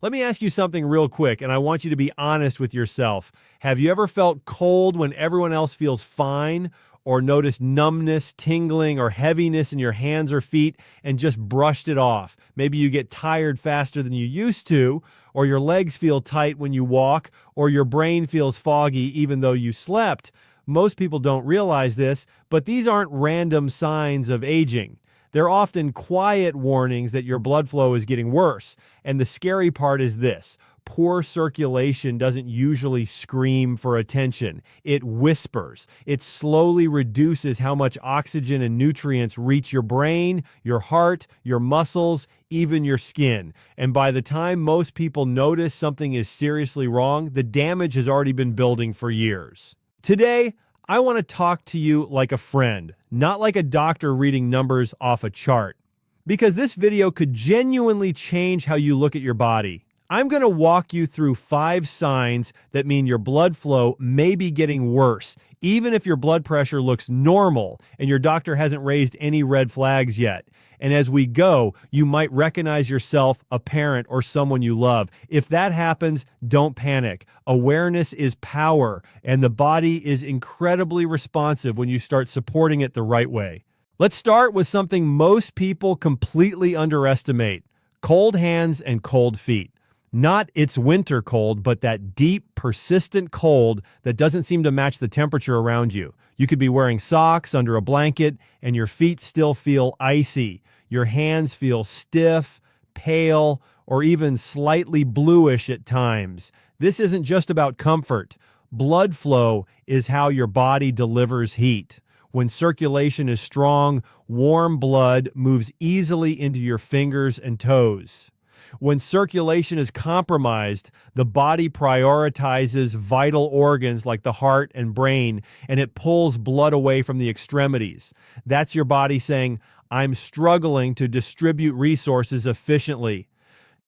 Let me ask you something real quick, and I want you to be honest with yourself. Have you ever felt cold when everyone else feels fine, or noticed numbness, tingling, or heaviness in your hands or feet and just brushed it off? Maybe you get tired faster than you used to, or your legs feel tight when you walk, or your brain feels foggy even though you slept. Most people don't realize this, but these aren't random signs of aging. They're often quiet warnings that your blood flow is getting worse. And the scary part is this: poor circulation doesn't usually scream for attention. It whispers. It slowly reduces how much oxygen and nutrients reach your brain, your heart, your muscles, even your skin. And by the time most people notice something is seriously wrong, the damage has already been building for years. Today, I want to talk to you like a friend, not like a doctor reading numbers off a chart. Because this video could genuinely change how you look at your body. I'm going to walk you through 5 signs that mean your blood flow may be getting worse, even if your blood pressure looks normal and your doctor hasn't raised any red flags yet. And as we go, you might recognize yourself, a parent, or someone you love. If that happens, don't panic. Awareness is power, and the body is incredibly responsive when you start supporting it the right way. Let's start with something most people completely underestimate: cold hands and cold feet. Not it's winter cold, but that deep, persistent cold that doesn't seem to match the temperature around you. You could be wearing socks under a blanket and your feet still feel icy. Your hands feel stiff, pale, or even slightly bluish at times. This isn't just about comfort. Blood flow is how your body delivers heat. When circulation is strong, warm blood moves easily into your fingers and toes. When circulation is compromised, the body prioritizes vital organs like the heart and brain, and it pulls blood away from the extremities. That's your body saying, "I'm struggling to distribute resources efficiently."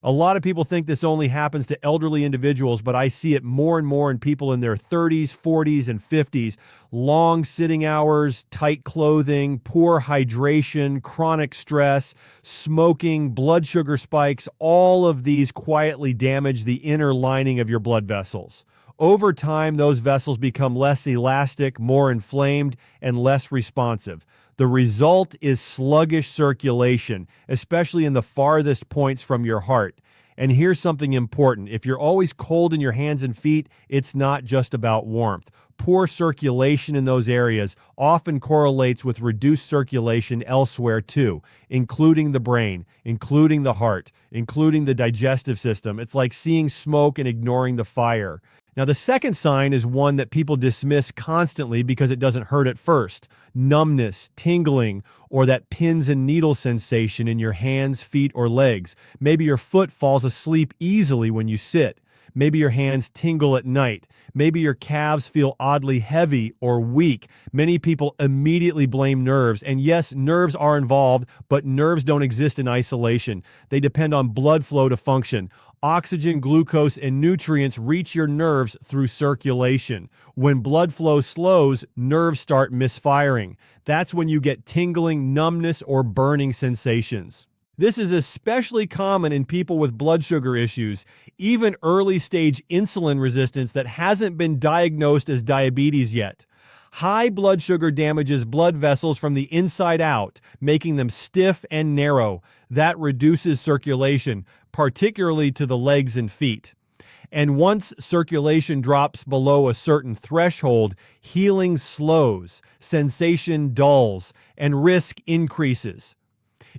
A lot of people think this only happens to elderly individuals, but I see it more and more in people in their 30s, 40s, and 50s. Long sitting hours, tight clothing, poor hydration, chronic stress, smoking, blood sugar spikes, all of these quietly damage the inner lining of your blood vessels. Over time, those vessels become less elastic, more inflamed, and less responsive. The result is sluggish circulation, especially in the farthest points from your heart. And here's something important. If you're always cold in your hands and feet, it's not just about warmth. Poor circulation in those areas often correlates with reduced circulation elsewhere too, including the brain, including the heart, including the digestive system. It's like seeing smoke and ignoring the fire. Now, the second sign is one that people dismiss constantly because it doesn't hurt at first: numbness, tingling, or that pins and needles sensation in your hands, feet, or legs. Maybe your foot falls asleep easily when you sit. Maybe your hands tingle at night. Maybe your calves feel oddly heavy or weak. Many people immediately blame nerves. And yes, nerves are involved, but nerves don't exist in isolation. They depend on blood flow to function. Oxygen, glucose, and nutrients reach your nerves through circulation. When blood flow slows, nerves start misfiring. That's when you get tingling, numbness, or burning sensations. This is especially common in people with blood sugar issues, even early-stage insulin resistance that hasn't been diagnosed as diabetes yet. High blood sugar damages blood vessels from the inside out, making them stiff and narrow. That reduces circulation, particularly to the legs and feet. And once circulation drops below a certain threshold, healing slows, sensation dulls, and risk increases.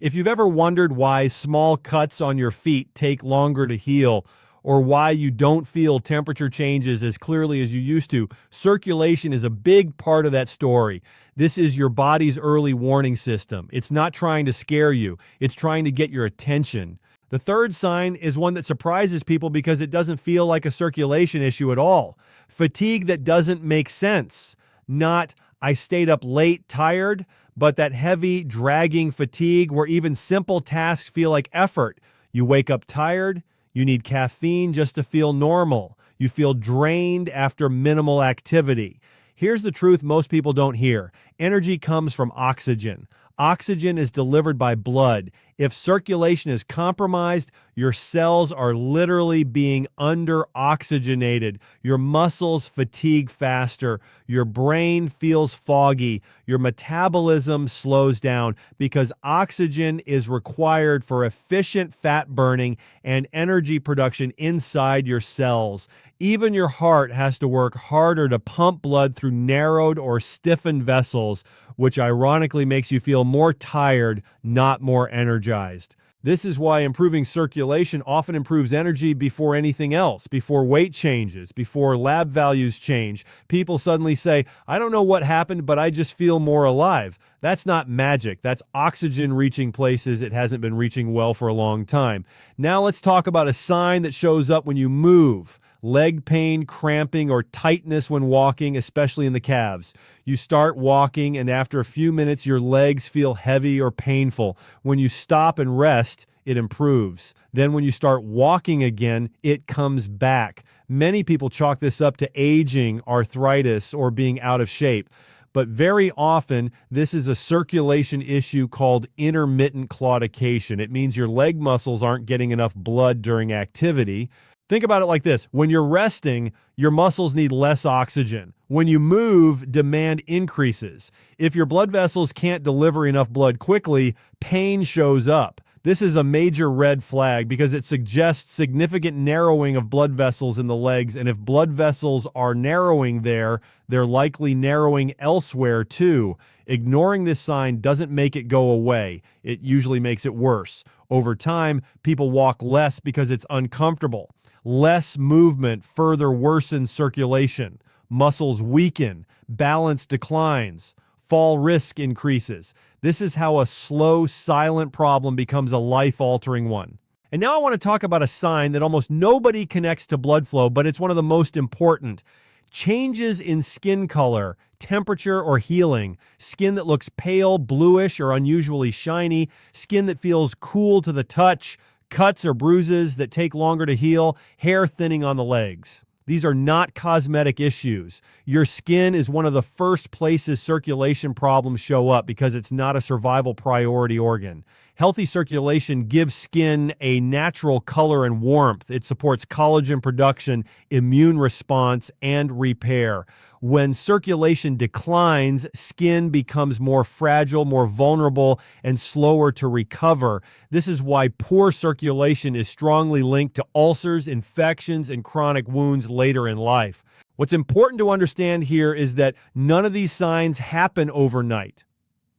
If you've ever wondered why small cuts on your feet take longer to heal, or why you don't feel temperature changes as clearly as you used to, circulation is a big part of that story. This is your body's early warning system. It's not trying to scare you. It's trying to get your attention. The third sign is one that surprises people because it doesn't feel like a circulation issue at all. Fatigue that doesn't make sense. Not, "I stayed up late, tired," but that heavy, dragging fatigue where even simple tasks feel like effort. You wake up tired. You need caffeine just to feel normal. You feel drained after minimal activity. Here's the truth most people don't hear. Energy comes from oxygen. Oxygen is delivered by blood. If circulation is compromised, your cells are literally being under-oxygenated. Your muscles fatigue faster. Your brain feels foggy. Your metabolism slows down because oxygen is required for efficient fat burning and energy production inside your cells. Even your heart has to work harder to pump blood through narrowed or stiffened vessels, which ironically makes you feel more tired, not more energized. This is why improving circulation often improves energy before anything else, before weight changes, before lab values change. People suddenly say, I don't know what happened, but I just feel more alive. That's not magic. That's oxygen reaching places it hasn't been reaching well for a long time. Now let's talk about a sign that shows up when you move. Leg pain, cramping, or tightness when walking, especially in the calves. You start walking, and after a few minutes, your legs feel heavy or painful. When you stop and rest, it improves. Then when you start walking again, it comes back. Many people chalk this up to aging, arthritis, or being out of shape. But very often, this is a circulation issue called intermittent claudication. It means your leg muscles aren't getting enough blood during activity. Think about it like this. When you're resting, your muscles need less oxygen. When you move, demand increases. If your blood vessels can't deliver enough blood quickly, pain shows up. This is a major red flag because it suggests significant narrowing of blood vessels in the legs, and if blood vessels are narrowing there, they're likely narrowing elsewhere too. Ignoring this sign doesn't make it go away. It usually makes it worse. Over time, people walk less because it's uncomfortable. Less movement further worsens circulation. Muscles weaken. Balance declines. Fall risk increases. This is how a slow, silent problem becomes a life-altering one. And now I want to talk about a sign that almost nobody connects to blood flow, but it's one of the most important. Changes in skin color, temperature, or healing. Skin that looks pale, bluish, or unusually shiny. Skin that feels cool to the touch. Cuts or bruises that take longer to heal. Hair thinning on the legs. These are not cosmetic issues. Your skin is one of the first places circulation problems show up because it's not a survival priority organ. Healthy circulation gives skin a natural color and warmth. It supports collagen production, immune response, and repair. When circulation declines, skin becomes more fragile, more vulnerable, and slower to recover. This is why poor circulation is strongly linked to ulcers, infections, and chronic wounds later in life. What's important to understand here is that none of these signs happen overnight.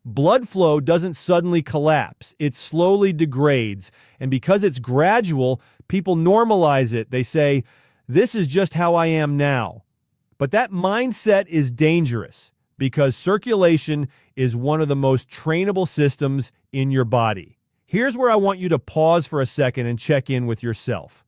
Blood flow doesn't suddenly collapse. It slowly degrades. And because it's gradual, people normalize it. They say, this is just how I am now. But that mindset is dangerous because circulation is one of the most trainable systems in your body. Here's where I want you to pause for a second and check in with yourself.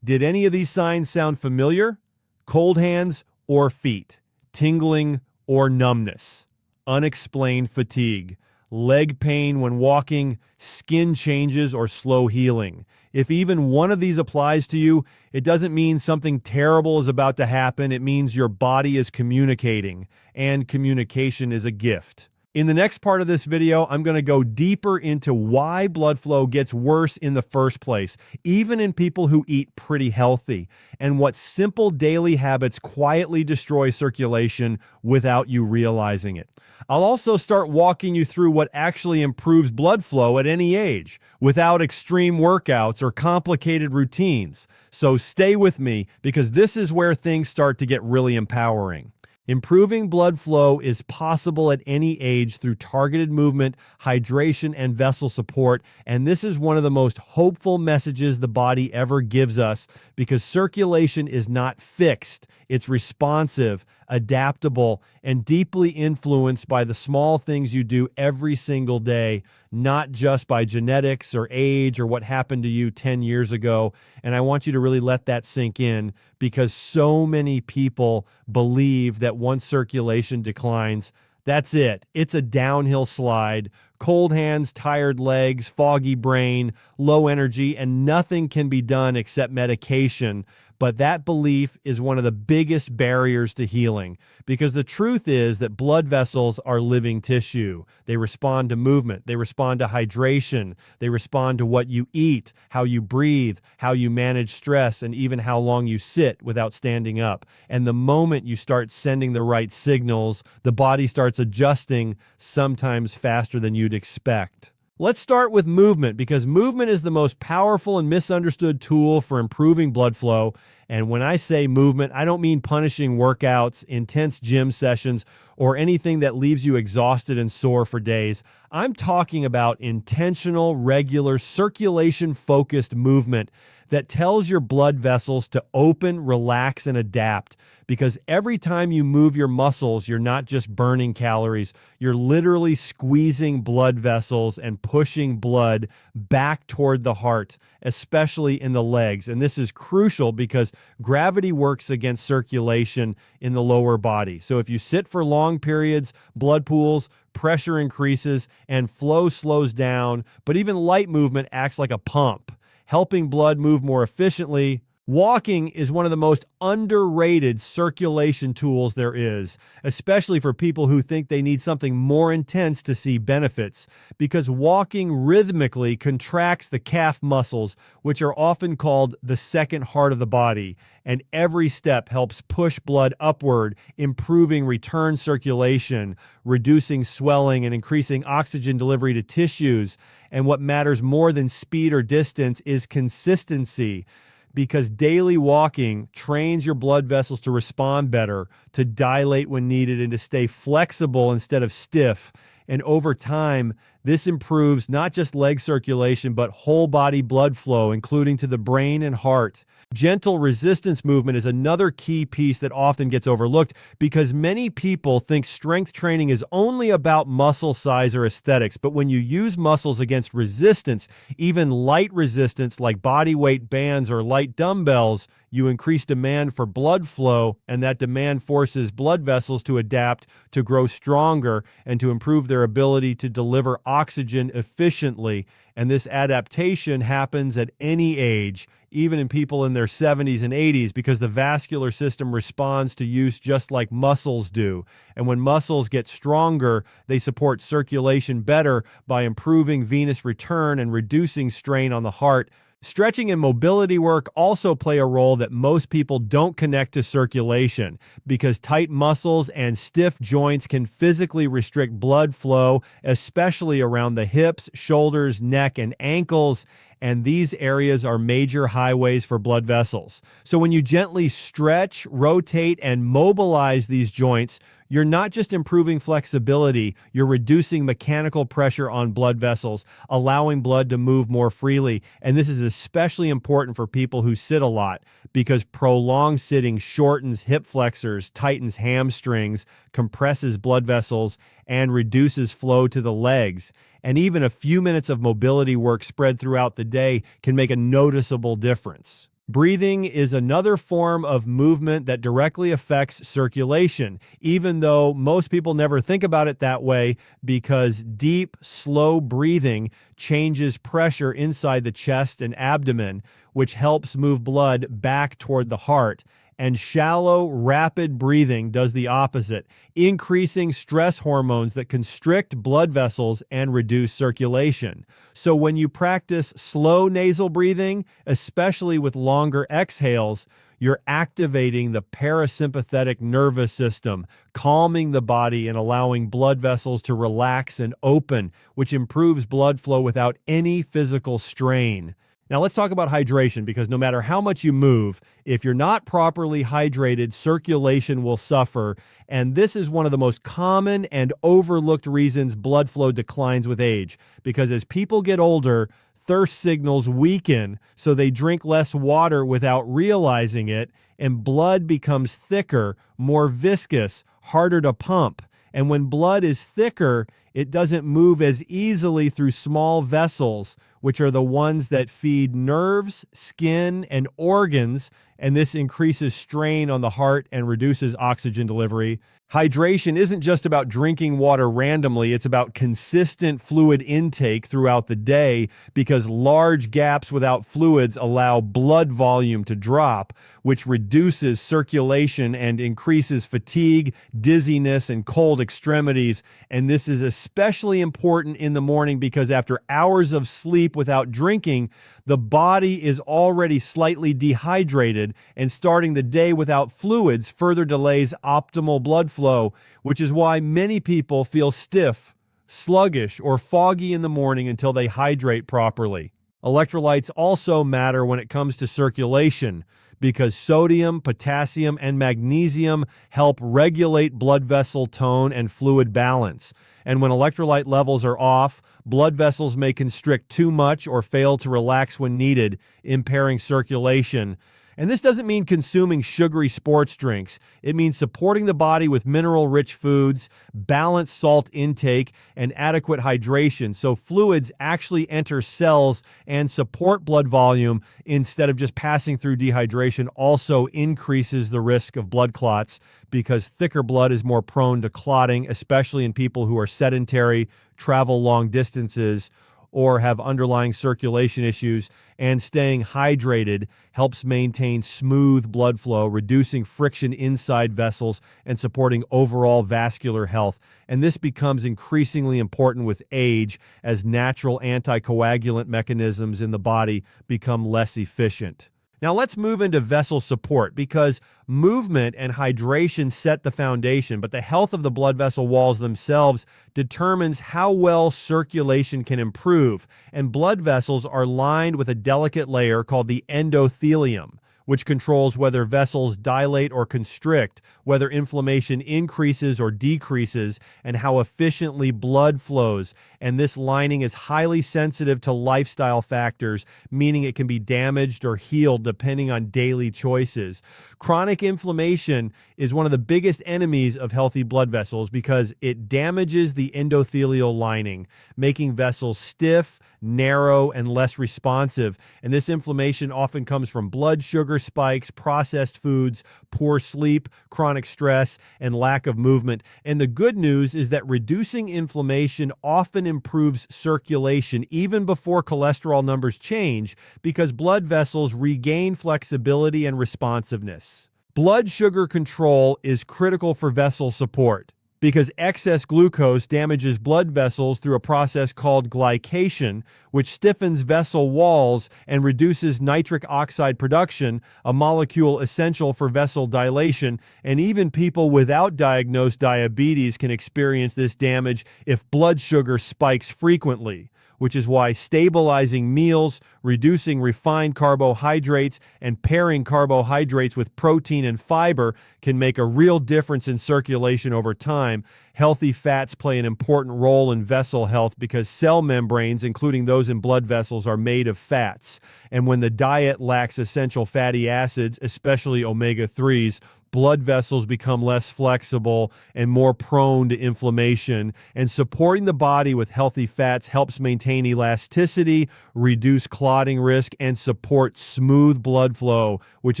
Did any of these signs sound familiar? Cold hands or feet? Tingling or numbness? Unexplained fatigue, leg pain when walking, skin changes, or slow healing. If even one of these applies to you, it doesn't mean something terrible is about to happen. It means your body is communicating, and communication is a gift. In the next part of this video, I'm going to go deeper into why blood flow gets worse in the first place, even in people who eat pretty healthy, and what simple daily habits quietly destroy circulation without you realizing it. I'll also start walking you through what actually improves blood flow at any age, without extreme workouts or complicated routines. So stay with me, because this is where things start to get really empowering. Improving blood flow is possible at any age through targeted movement, hydration, and vessel support, and this is one of the most hopeful messages the body ever gives us because circulation is not fixed. It's responsive, adaptable, and deeply influenced by the small things you do every single day, not just by genetics or age or what happened to you 10 years ago. And I want you to really let that sink in because so many people believe that once circulation declines, that's it. It's a downhill slide Cold hands, tired legs, foggy brain, low energy, and nothing can be done except medication. But that belief is one of the biggest barriers to healing, because the truth is that blood vessels are living tissue. They respond to movement. They respond to hydration. They respond to what you eat, how you breathe, how you manage stress, and even how long you sit without standing up. And the moment you start sending the right signals, the body starts adjusting, sometimes faster than you'd expect. Let's start with movement, because movement is the most powerful and misunderstood tool for improving blood flow. And when I say movement, I don't mean punishing workouts, intense gym sessions, or anything that leaves you exhausted and sore for days. I'm talking about intentional, regular, circulation-focused movement that tells your blood vessels to open, relax, and adapt. Because every time you move your muscles, you're not just burning calories, you're literally squeezing blood vessels and pushing blood back toward the heart, especially in the legs. And this is crucial because gravity works against circulation in the lower body. So if you sit for long periods, blood pools, pressure increases, and flow slows down, but even light movement acts like a pump, helping blood move more efficiently. Walking is one of the most underrated circulation tools there is, especially for people who think they need something more intense to see benefits, because walking rhythmically contracts the calf muscles, which are often called the second heart of the body, and every step helps push blood upward, improving return circulation, reducing swelling, and increasing oxygen delivery to tissues. And what matters more than speed or distance is consistency, because daily walking trains your blood vessels to respond better, to dilate when needed, and to stay flexible instead of stiff. And over time, this improves not just leg circulation, but whole body blood flow, including to the brain and heart. Gentle resistance movement is another key piece that often gets overlooked, because many people think strength training is only about muscle size or aesthetics. But when you use muscles against resistance, even light resistance like body weight bands or light dumbbells, you increase demand for blood flow, and that demand forces blood vessels to adapt, to grow stronger, and to improve their ability to deliver oxygen efficiently. And this adaptation happens at any age, even in people in their 70s and 80s, because the vascular system responds to use just like muscles do. And when muscles get stronger, they support circulation better by improving venous return and reducing strain on the heart. Stretching and mobility work also play a role that most people don't connect to circulation, because tight muscles and stiff joints can physically restrict blood flow, especially around the hips, shoulders, neck, and ankles. And these areas are major highways for blood vessels. So when you gently stretch, rotate, and mobilize these joints, you're not just improving flexibility, you're reducing mechanical pressure on blood vessels, allowing blood to move more freely. And this is especially important for people who sit a lot, because prolonged sitting shortens hip flexors, tightens hamstrings, compresses blood vessels, and reduces flow to the legs. And even a few minutes of mobility work spread throughout the day can make a noticeable difference. Breathing is another form of movement that directly affects circulation, even though most people never think about it that way, because deep, slow breathing changes pressure inside the chest and abdomen, which helps move blood back toward the heart. And shallow, rapid breathing does the opposite, increasing stress hormones that constrict blood vessels and reduce circulation. So when you practice slow nasal breathing, especially with longer exhales, you're activating the parasympathetic nervous system, calming the body and allowing blood vessels to relax and open, which improves blood flow without any physical strain. Now let's talk about hydration, because no matter how much you move, if you're not properly hydrated, circulation will suffer. And this is one of the most common and overlooked reasons blood flow declines with age, because as people get older, thirst signals weaken, so they drink less water without realizing it, and blood becomes thicker, more viscous, harder to pump. And when blood is thicker, it doesn't move as easily through small vessels, which are the ones that feed nerves, skin, and organs, and this increases strain on the heart and reduces oxygen delivery. Hydration isn't just about drinking water randomly, it's about consistent fluid intake throughout the day, because large gaps without fluids allow blood volume to drop, which reduces circulation and increases fatigue, dizziness, and cold extremities. And this is especially important in the morning because after hours of sleep without drinking, the body is already slightly dehydrated, and starting the day without fluids further delays optimal blood flow, which is why many people feel stiff, sluggish, or foggy in the morning until they hydrate properly. Electrolytes also matter when it comes to circulation because sodium, potassium, and magnesium help regulate blood vessel tone and fluid balance. And when electrolyte levels are off, blood vessels may constrict too much or fail to relax when needed, impairing circulation. And this doesn't mean consuming sugary sports drinks. It means supporting the body with mineral-rich foods, balanced salt intake, and adequate hydration so fluids actually enter cells and support blood volume instead of just passing through dehydration. Also increases the risk of blood clots because thicker blood is more prone to clotting, especially in people who are sedentary, travel long distances, or have underlying circulation issues, and staying hydrated helps maintain smooth blood flow, reducing friction inside vessels and supporting overall vascular health. And this becomes increasingly important with age as natural anticoagulant mechanisms in the body become less efficient. Now let's move into vessel support because movement and hydration set the foundation, but the health of the blood vessel walls themselves determines how well circulation can improve. And blood vessels are lined with a delicate layer called the endothelium, which controls whether vessels dilate or constrict, whether inflammation increases or decreases, and how efficiently blood flows. And this lining is highly sensitive to lifestyle factors, meaning it can be damaged or healed depending on daily choices. Chronic inflammation is one of the biggest enemies of healthy blood vessels because it damages the endothelial lining, making vessels stiff, narrow, and less responsive. And this inflammation often comes from blood sugar spikes, processed foods, poor sleep, chronic stress, and lack of movement. And the good news is that reducing inflammation often improves circulation even before cholesterol numbers change because blood vessels regain flexibility and responsiveness. Blood sugar control is critical for vessel support because excess glucose damages blood vessels through a process called glycation, which stiffens vessel walls and reduces nitric oxide production, a molecule essential for vessel dilation. And even people without diagnosed diabetes can experience this damage if blood sugar spikes frequently, which is why stabilizing meals, reducing refined carbohydrates, and pairing carbohydrates with protein and fiber can make a real difference in circulation over time. Healthy fats play an important role in vessel health because cell membranes, including those in blood vessels, are made of fats. And when the diet lacks essential fatty acids, especially omega-3s, blood vessels become less flexible and more prone to inflammation. And supporting the body with healthy fats helps maintain elasticity, reduce clotting risk, and support smooth blood flow, which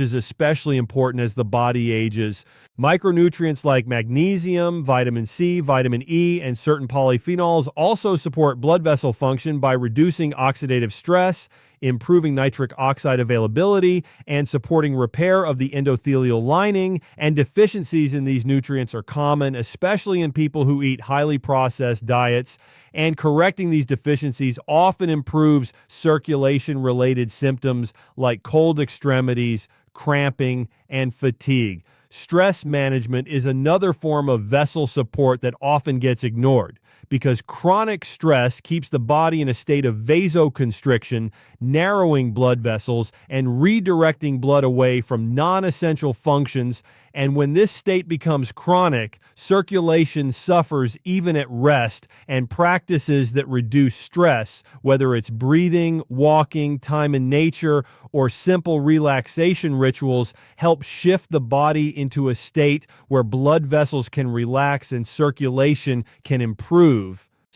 is especially important as the body ages. Micronutrients like magnesium, vitamin C, vitamin E, and certain polyphenols also support blood vessel function by reducing oxidative stress, improving nitric oxide availability, and supporting repair of the endothelial lining. And deficiencies in these nutrients are common, especially in people who eat highly processed diets. And correcting these deficiencies often improves circulation-related symptoms like cold extremities, cramping, and fatigue. Stress management is another form of vessel support that often gets ignored because chronic stress keeps the body in a state of vasoconstriction, narrowing blood vessels and redirecting blood away from non-essential functions. And when this state becomes chronic, circulation suffers even at rest, and practices that reduce stress, whether it's breathing, walking, time in nature, or simple relaxation rituals, help shift the body into a state where blood vessels can relax and circulation can improve.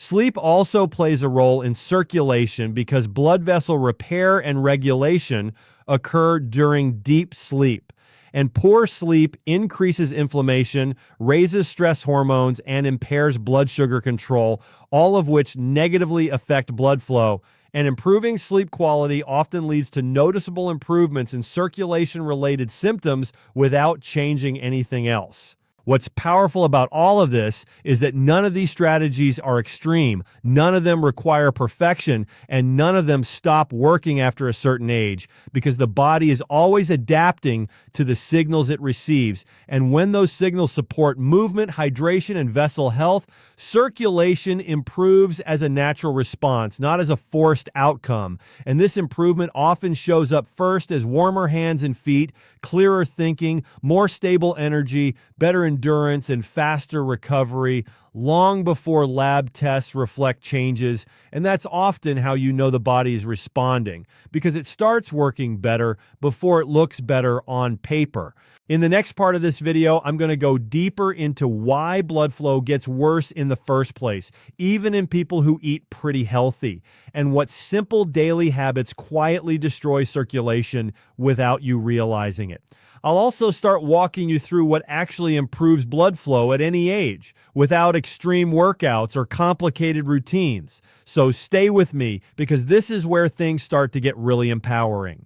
Sleep also plays a role in circulation because blood vessel repair and regulation occur during deep sleep. And poor sleep increases inflammation, raises stress hormones, and impairs blood sugar control, all of which negatively affect blood flow. And improving sleep quality often leads to noticeable improvements in circulation-related symptoms without changing anything else. What's powerful about all of this is that none of these strategies are extreme, none of them require perfection, and none of them stop working after a certain age because the body is always adapting to the signals it receives. And when those signals support movement, hydration, and vessel health, circulation improves as a natural response, not as a forced outcome. And this improvement often shows up first as warmer hands and feet, clearer thinking, more stable energy, better endurance, and faster recovery long before lab tests reflect changes. And that's often how you know the body is responding, because it starts working better before it looks better on paper. In the next part of this video, I'm going to go deeper into why blood flow gets worse in the first place, even in people who eat pretty healthy, and what simple daily habits quietly destroy circulation without you realizing it. I'll also start walking you through what actually improves blood flow at any age without extreme workouts or complicated routines. So stay with me, because this is where things start to get really empowering.